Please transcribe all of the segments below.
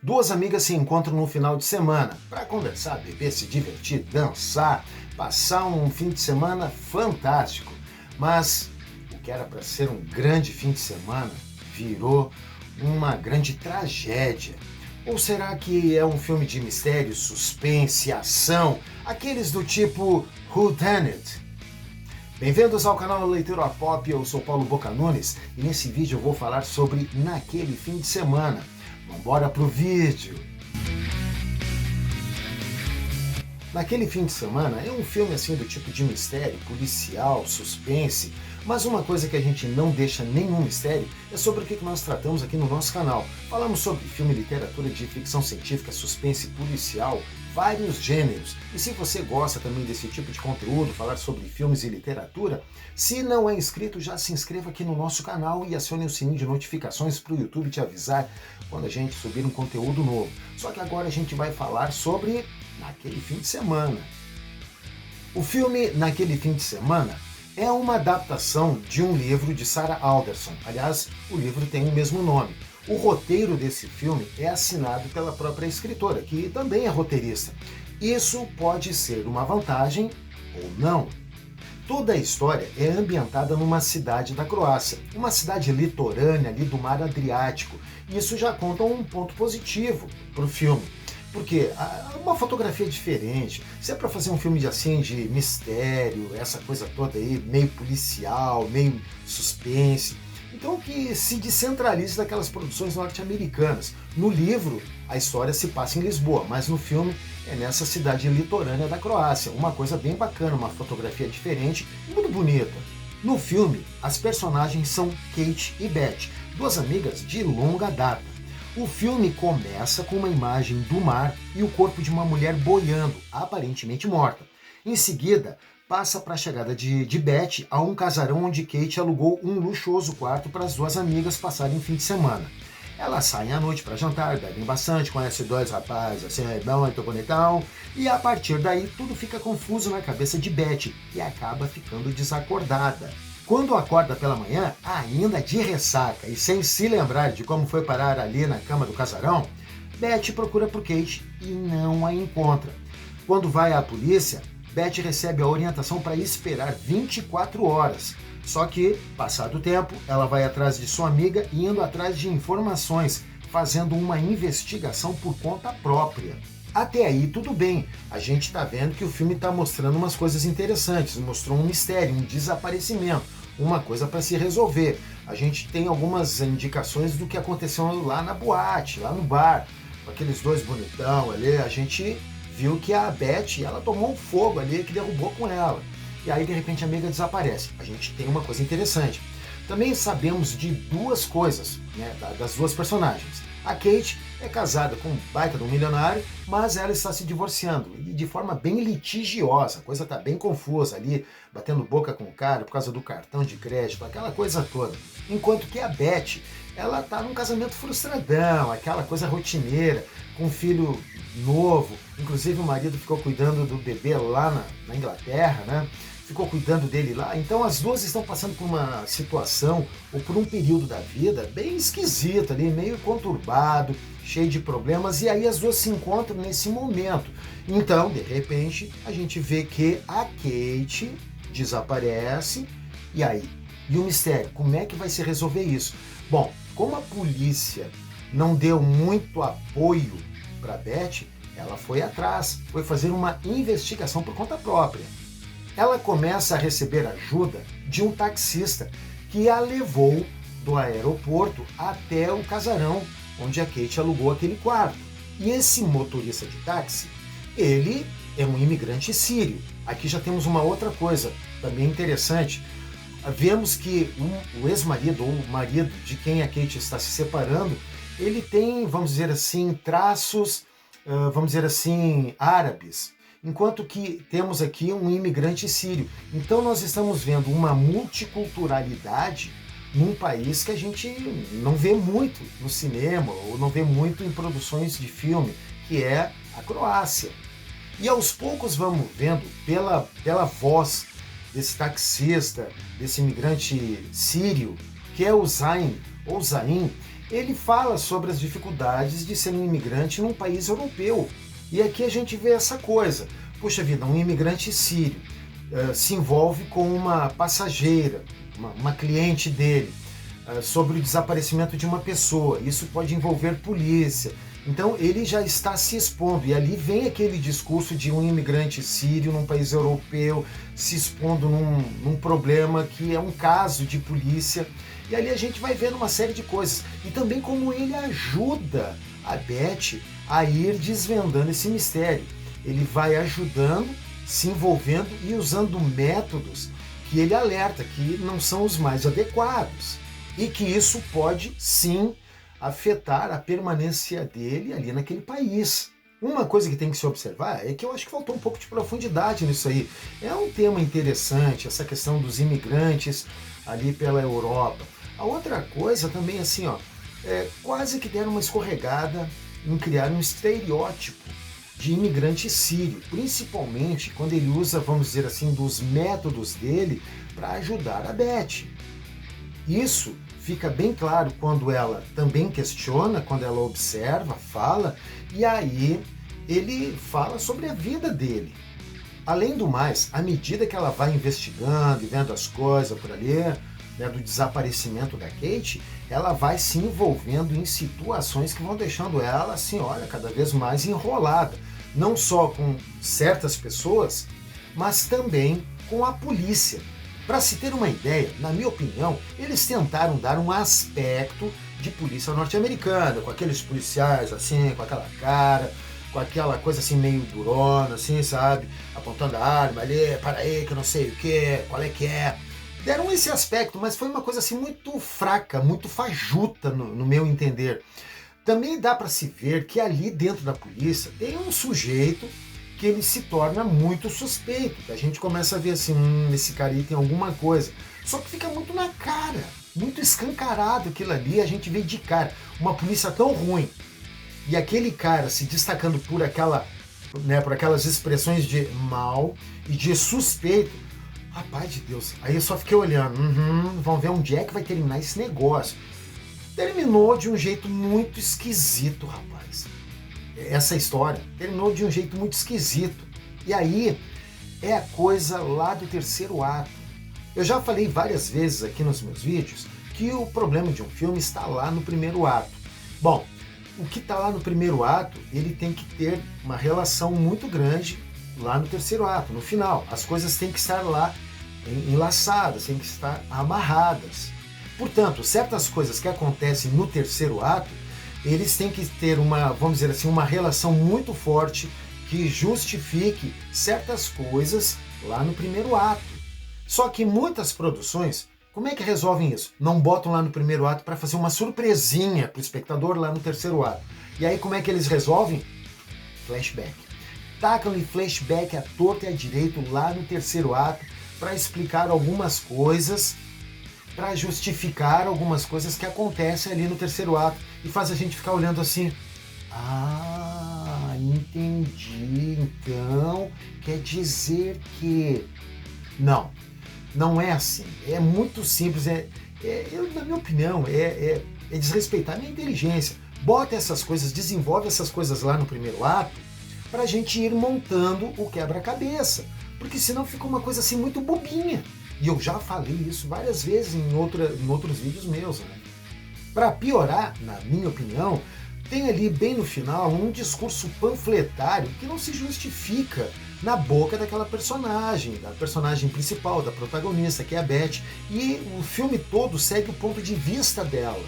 Duas amigas se encontram no final de semana para conversar, beber, se divertir, dançar, passar um fim de semana fantástico. Mas o que era para ser um grande fim de semana virou uma grande tragédia. Ou será que é um filme de mistério, suspense, ação, aqueles do tipo Who Done It? Bem-vindos ao canal Leitura Pop, eu sou Paulo Boca Nunes e nesse vídeo eu vou falar sobre Naquele Fim de Semana. Vambora pro vídeo! Naquele Fim de Semana é um filme assim do tipo de mistério, policial, suspense, mas uma coisa que a gente não deixa nenhum mistério é sobre o que nós tratamos aqui no nosso canal. Falamos sobre filme, literatura de ficção científica, suspense, policial, vários gêneros. E se você gosta também desse tipo de conteúdo, falar sobre filmes e literatura, se não é inscrito, já se inscreva aqui no nosso canal e acione o sininho de notificações para o YouTube te avisar quando a gente subir um conteúdo novo. Só que agora a gente vai falar sobre Naquele Fim de Semana. O filme Naquele Fim de Semana é uma adaptação de um livro de Sarah Alderson. Aliás, o livro tem o mesmo nome. O roteiro desse filme é assinado pela própria escritora, que também é roteirista. Isso pode ser uma vantagem ou não. Toda a história é ambientada numa cidade da Croácia, uma cidade litorânea ali do mar Adriático. Isso já conta um ponto positivo para o filme. Porque uma fotografia diferente, se é para fazer um filme de mistério, essa coisa toda aí, meio policial, meio suspense, então que se descentralize daquelas produções norte-americanas. No livro, a história se passa em Lisboa, mas no filme é nessa cidade litorânea da Croácia. Uma coisa bem bacana, uma fotografia diferente e muito bonita. No filme, as personagens são Kate e Beth, duas amigas de longa data. O filme começa com uma imagem do mar e o corpo de uma mulher boiando, aparentemente morta. Em seguida, passa para a chegada de Beth a um casarão onde Kate alugou um luxuoso quarto para as duas amigas passarem o fim de semana. Elas saem à noite para jantar, bebem bastante, conhecem dois rapazes assim, muito bonitão, e a partir daí tudo fica confuso na cabeça de Beth e acaba ficando desacordada. Quando acorda pela manhã, ainda de ressaca e sem se lembrar de como foi parar ali na cama do casarão, Beth procura por Kate e não a encontra. Quando vai à polícia, Beth recebe a orientação para esperar 24 horas. Só que, passado o tempo, ela vai atrás de sua amiga e indo atrás de informações, fazendo uma investigação por conta própria. Até aí tudo bem, a gente está vendo que o filme está mostrando umas coisas interessantes, mostrou um mistério, um desaparecimento, uma coisa para se resolver. A gente tem algumas indicações do que aconteceu lá na boate, lá no bar, com aqueles dois bonitão ali, a gente viu que a Beth, ela tomou um fogo ali que derrubou com ela. E aí de repente a amiga desaparece. A gente tem uma coisa interessante. Também sabemos de duas coisas, né, das duas personagens. A Kate é casada com um baita de um milionário, mas ela está se divorciando e de forma bem litigiosa, a coisa está bem confusa ali, batendo boca com o cara por causa do cartão de crédito, aquela coisa toda. Enquanto que a Beth, ela está num casamento frustradão, aquela coisa rotineira, com um filho novo, inclusive o marido ficou cuidando do bebê lá na Inglaterra, né? Ficou cuidando dele lá, então as duas estão passando por uma situação ou por um período da vida bem esquisito ali, meio conturbado, cheio de problemas, e aí as duas se encontram nesse momento. Então, de repente, a gente vê que a Kate desaparece, e aí? E o mistério, como é que vai se resolver isso? Bom, como a polícia não deu muito apoio para Beth, ela foi atrás, foi fazer uma investigação por conta própria. Ela começa a receber ajuda de um taxista que a levou do aeroporto até o casarão onde a Kate alugou aquele quarto. E esse motorista de táxi, ele é um imigrante sírio. Aqui já temos uma outra coisa também interessante. Vemos que o ex-marido ou o marido de quem a Kate está se separando, ele tem, vamos dizer assim, traços, árabes. Enquanto que temos aqui um imigrante sírio. Então nós estamos vendo uma multiculturalidade num país que a gente não vê muito no cinema ou não vê muito em produções de filme, que é a Croácia. E aos poucos vamos vendo pela voz desse taxista, desse imigrante sírio, que é o Zain, ou Zain, ele fala sobre as dificuldades de ser um imigrante num país europeu. E aqui a gente vê essa coisa. Puxa vida, um imigrante sírio se envolve com uma passageira, uma cliente dele, sobre o desaparecimento de uma pessoa. Isso pode envolver polícia. Então ele já está se expondo, e ali vem aquele discurso de um imigrante sírio num país europeu se expondo num problema que é um caso de polícia. E ali a gente vai vendo uma série de coisas. E também como ele ajuda a Beth a ir desvendando esse mistério. Ele vai ajudando, se envolvendo e usando métodos que ele alerta que não são os mais adequados. E que isso pode, sim, afetar a permanência dele ali naquele país. Uma coisa que tem que se observar é que eu acho que faltou um pouco de profundidade nisso aí. É um tema interessante, essa questão dos imigrantes ali pela Europa. A outra coisa também, assim, quase que deram uma escorregada em criar um estereótipo de imigrante sírio, principalmente quando ele usa, vamos dizer assim, dos métodos dele para ajudar a Beth. Isso fica bem claro quando ela também questiona, quando ela observa, fala, e aí ele fala sobre a vida dele. Além do mais, à medida que ela vai investigando e vendo as coisas por ali, né, do desaparecimento da Kate, ela vai se envolvendo em situações que vão deixando ela, assim, olha, cada vez mais enrolada. Não só com certas pessoas, mas também com a polícia. Para se ter uma ideia, na minha opinião, eles tentaram dar um aspecto de polícia norte-americana, com aqueles policiais assim, com aquela cara, com aquela coisa assim meio durona, assim, sabe? Apontando a arma ali, para aí, que eu não sei o que, qual é que é. Deram esse aspecto, mas foi uma coisa assim muito fraca, muito fajuta no meu entender. Também dá para se ver que ali dentro da polícia tem um sujeito que ele se torna muito suspeito. A gente começa a ver assim, esse cara aí tem alguma coisa. Só que fica muito na cara, muito escancarado aquilo ali, a gente vê de cara. Uma polícia tão ruim e aquele cara se destacando por por aquelas expressões de mal e de suspeito. Rapaz de Deus, aí eu só fiquei olhando, vamos ver onde é que vai terminar esse negócio. Terminou de um jeito muito esquisito, rapaz. Essa história terminou de um jeito muito esquisito. E aí é a coisa lá do terceiro ato. Eu já falei várias vezes aqui nos meus vídeos que o problema de um filme está lá no primeiro ato. Bom, o que está lá no primeiro ato, ele tem que ter uma relação muito grande lá no terceiro ato, no final. As coisas têm que estar lá enlaçadas, têm que estar amarradas. Portanto, certas coisas que acontecem no terceiro ato, eles têm que ter vamos dizer assim, uma relação muito forte que justifique certas coisas lá no primeiro ato. Só que muitas produções, como é que resolvem isso? Não botam lá no primeiro ato para fazer uma surpresinha para o espectador lá no terceiro ato. E aí como é que eles resolvem? Flashback. Tacam-lhe flashback à torta e à direito lá no terceiro ato para explicar algumas coisas, para justificar algumas coisas que acontecem ali no terceiro ato e faz a gente ficar olhando assim, entendi, então quer dizer que... Não é assim, é muito simples, na minha opinião, é desrespeitar a minha inteligência. Bota essas coisas, desenvolve essas coisas lá no primeiro ato, para a gente ir montando o quebra-cabeça, porque senão fica uma coisa assim muito bobinha. E eu já falei isso várias vezes em outros vídeos meus, né? Para piorar, na minha opinião, tem ali bem no final um discurso panfletário que não se justifica na boca daquela personagem, da personagem principal, da protagonista, que é a Beth, e o filme todo segue o ponto de vista dela.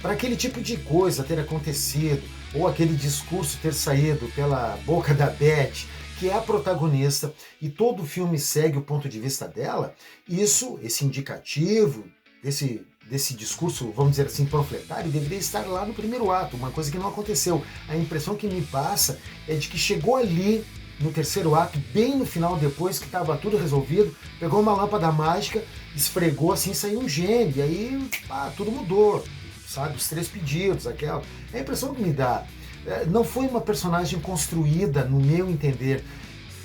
Para aquele tipo de coisa ter acontecido, ou aquele discurso ter saído pela boca da Beth, que é a protagonista, e todo o filme segue o ponto de vista dela, esse indicativo, desse discurso, vamos dizer assim, panfletário, deveria estar lá no primeiro ato, uma coisa que não aconteceu. A impressão que me passa é de que chegou ali, no terceiro ato, bem no final, depois que estava tudo resolvido, pegou uma lâmpada mágica, esfregou assim, saiu um gênio, e aí tudo mudou, sabe? Os 3 pedidos, aquela. É a impressão que me dá. Não foi uma personagem construída, no meu entender.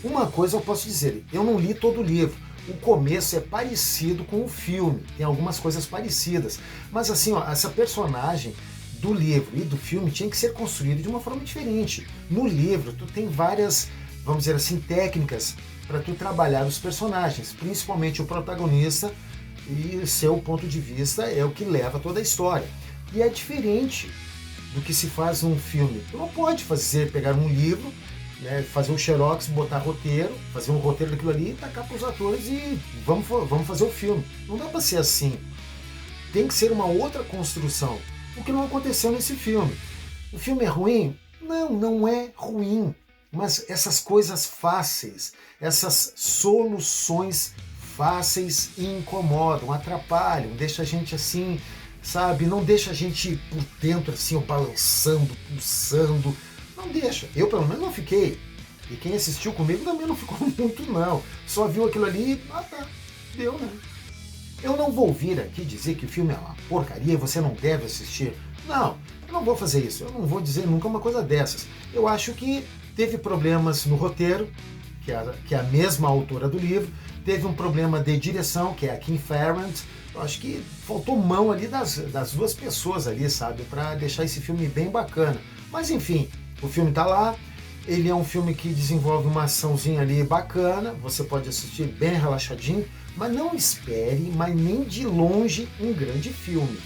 Uma coisa eu posso dizer, eu não li todo o livro. O começo é parecido com o filme, tem algumas coisas parecidas. Mas assim, essa personagem do livro e do filme tinha que ser construído de uma forma diferente. No livro, tu tem várias, vamos dizer assim, técnicas para tu trabalhar os personagens, principalmente o protagonista, e seu ponto de vista é o que leva toda a história. E é diferente do que se faz num filme. Tu não pode pegar um livro, né, fazer um xerox, botar roteiro, fazer um roteiro daquilo ali, tacar para os atores e vamos fazer o filme. Não dá para ser assim. Tem que ser uma outra construção. O que não aconteceu nesse filme. O filme é ruim? Não, não é ruim. Mas essas coisas fáceis, essas soluções fáceis incomodam, atrapalham, deixa a gente assim, sabe? Não deixa a gente por dentro assim, balançando, pulsando. Não deixa. Eu pelo menos não fiquei. E quem assistiu comigo também não ficou muito não. Só viu aquilo ali e, tá, deu, né? Eu não vou vir aqui dizer que o filme é uma porcaria e você não deve assistir. Não, eu não vou fazer isso. Eu não vou dizer nunca uma coisa dessas. Eu acho que teve problemas no roteiro, que é a mesma autora do livro. Teve um problema de direção, que é a Kim Farrant. Eu acho que faltou mão ali das duas pessoas ali, sabe? Para deixar esse filme bem bacana. Mas enfim, o filme tá lá. Ele é um filme que desenvolve uma açãozinha ali bacana. Você pode assistir bem relaxadinho. Mas não espere, mas nem de longe, um grande filme.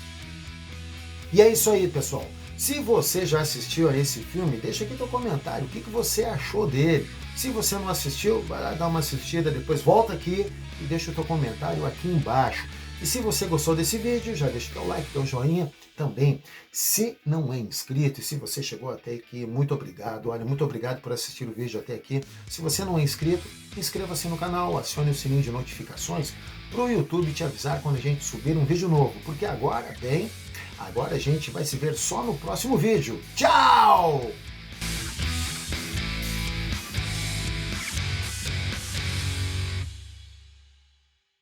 E é isso aí, pessoal. Se você já assistiu a esse filme, deixa aqui teu comentário. O que você achou dele? Se você não assistiu, vai lá dar uma assistida, depois volta aqui e deixa o teu comentário aqui embaixo. E se você gostou desse vídeo, já deixa o teu like, teu joinha também. Se não é inscrito e se você chegou até aqui, muito obrigado. Olha, muito obrigado por assistir o vídeo até aqui. Se você não é inscrito, inscreva-se no canal, acione o sininho de notificações para o YouTube te avisar quando a gente subir um vídeo novo. Porque agora a gente vai se ver só no próximo vídeo. Tchau!